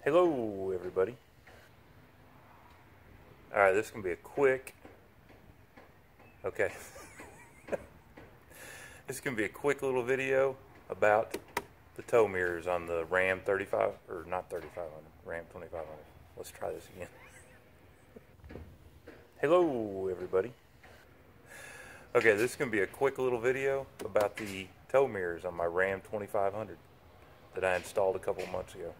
Hello, everybody. Alright, this is going to be a quick... Okay. This is going to be a quick little video about the tow mirrors on the Ram 35, or not 3500, Ram 2500. Let's try this again. Hello, everybody. Okay, this is going to be a quick little video about the tow mirrors on my Ram 2500 that I installed a couple months ago.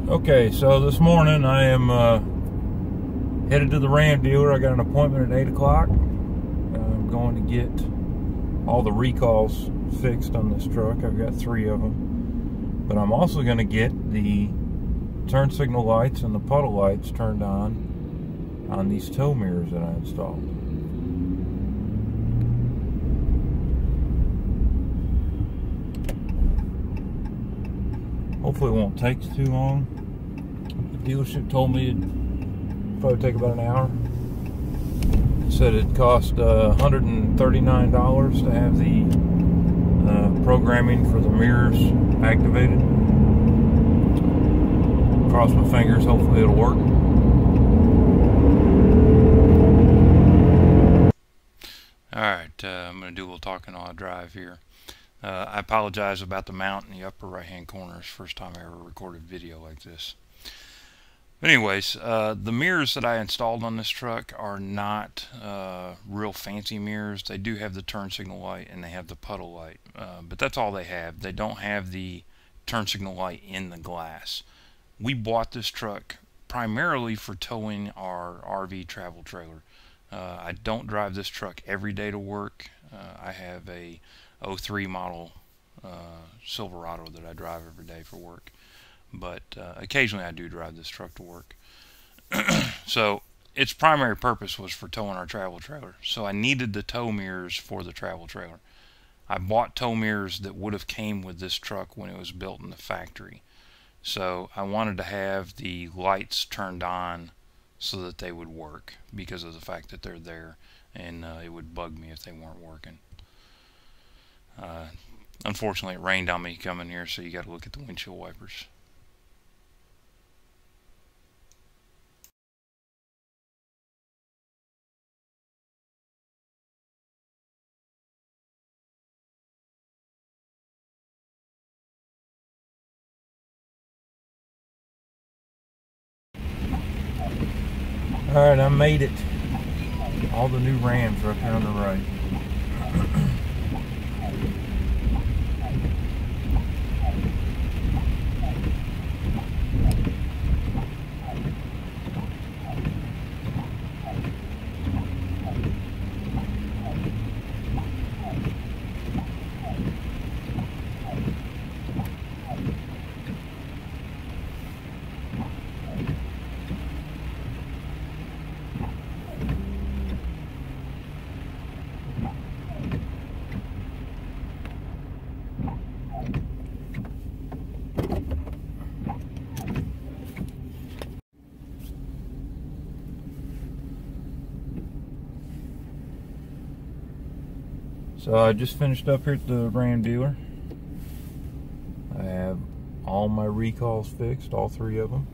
Okay, so this morning I am headed to the Ram dealer. I got an appointment at 8 o'clock. I'm going to get all the recalls fixed on this truck. I've got 3 of them. But I'm also going to get the turn signal lights and the puddle lights turned on these tow mirrors that I installed. Hopefully it won't take too long. The dealership told me it'd probably take about an hour. It said it cost $139 to have the programming for the mirrors activated. Cross my fingers, hopefully it'll work. Alright, I'm going to do a little talking while I drive here. I apologize about the mount in the upper right hand corner. It's the first time I ever recorded video like this. But anyways, the mirrors that I installed on this truck are not real fancy mirrors. They do have the turn signal light and they have the puddle light, but that's all they have. They don't have the turn signal light in the glass. We bought this truck primarily for towing our RV travel trailer. I don't drive this truck every day to work. I have a 03 model Silverado that I drive every day for work, but occasionally I do drive this truck to work. So its primary purpose was for towing our travel trailer, so I needed the tow mirrors for the travel trailer. I bought tow mirrors that would have came with this truck when it was built in the factory, so I wanted to have the lights turned on so that they would work because of the fact that they're there, and it would bug me if they weren't working. Unfortunately, it rained on me coming here, so you got to look at the windshield wipers. Alright, I made it. All the new Rams are up here on the right. So I just finished up here at the Ram dealer. I have all my recalls fixed, all 3 of them,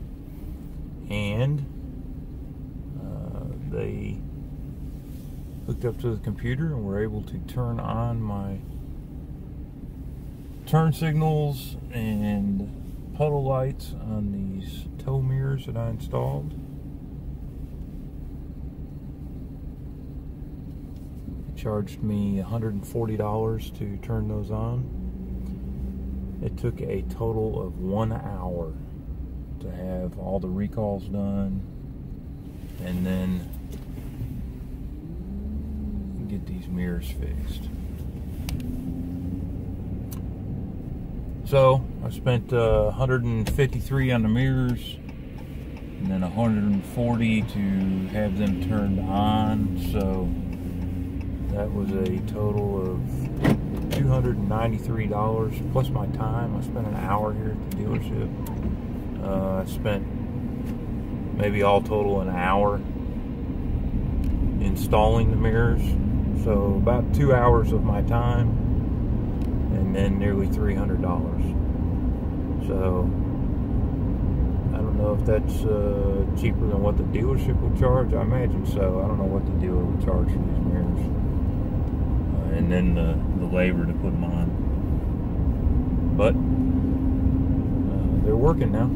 and they hooked up to the computer and were able to turn on my turn signals and puddle lights on these tow mirrors that I installed. Charged me $140 to turn those on. It took a total of 1 hour to have all the recalls done and then get these mirrors fixed. So I spent $153 on the mirrors and then $140 to have them turned on. So that was a total of $293 plus my time. I spent an hour here at the dealership. I spent maybe all total an hour installing the mirrors. So about 2 hours of my time and then nearly $300. So I don't know if that's cheaper than what the dealership will charge. I imagine so. I don't know what the dealer will charge for these mirrors. And then the labor to put them on. But they're working now.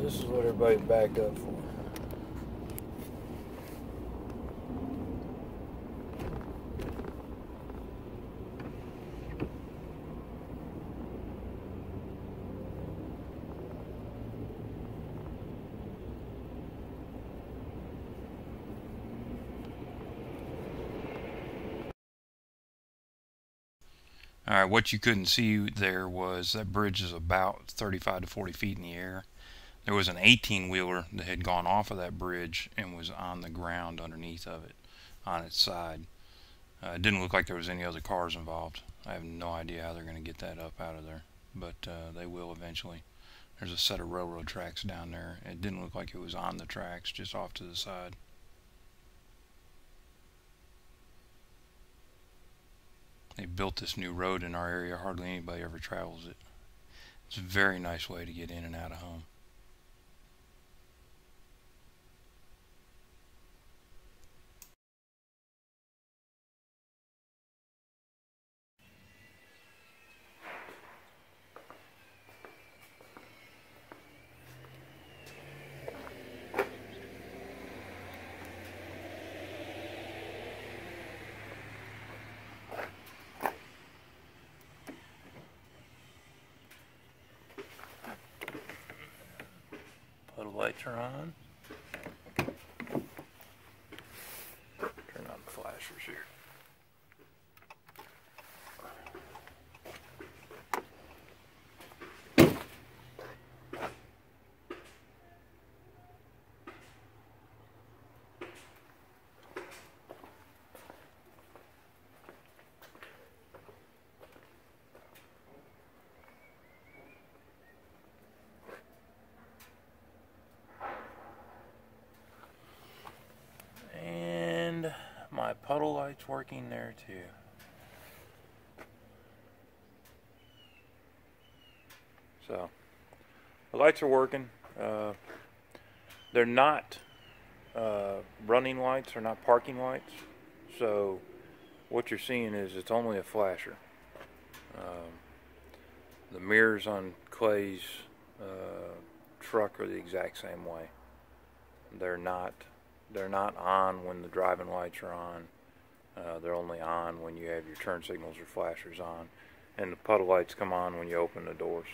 This is what everybody backed up for. Alright, what you couldn't see there was that bridge is about 35 to 40 feet in the air. There was an 18-wheeler that had gone off of that bridge and was on the ground underneath of it, on its side. It didn't look like there was any other cars involved. I have no idea how they're going to get that up out of there, but they will eventually. There's a set of railroad tracks down there. It didn't look like it was on the tracks, just off to the side. They built this new road in our area. Hardly anybody ever travels it. It's a very nice way to get in and out of home. Puddle lights are on. Turn on the flashers here. My puddle light's working there too. So the lights are working. They're not running lights, they're not parking lights. So what you're seeing is it's only a flasher. The mirrors on Clay's truck are the exact same way. They're not on when the driving lights are on. They're only on when you have your turn signals or flashers on. And the puddle lights come on when you open the doors.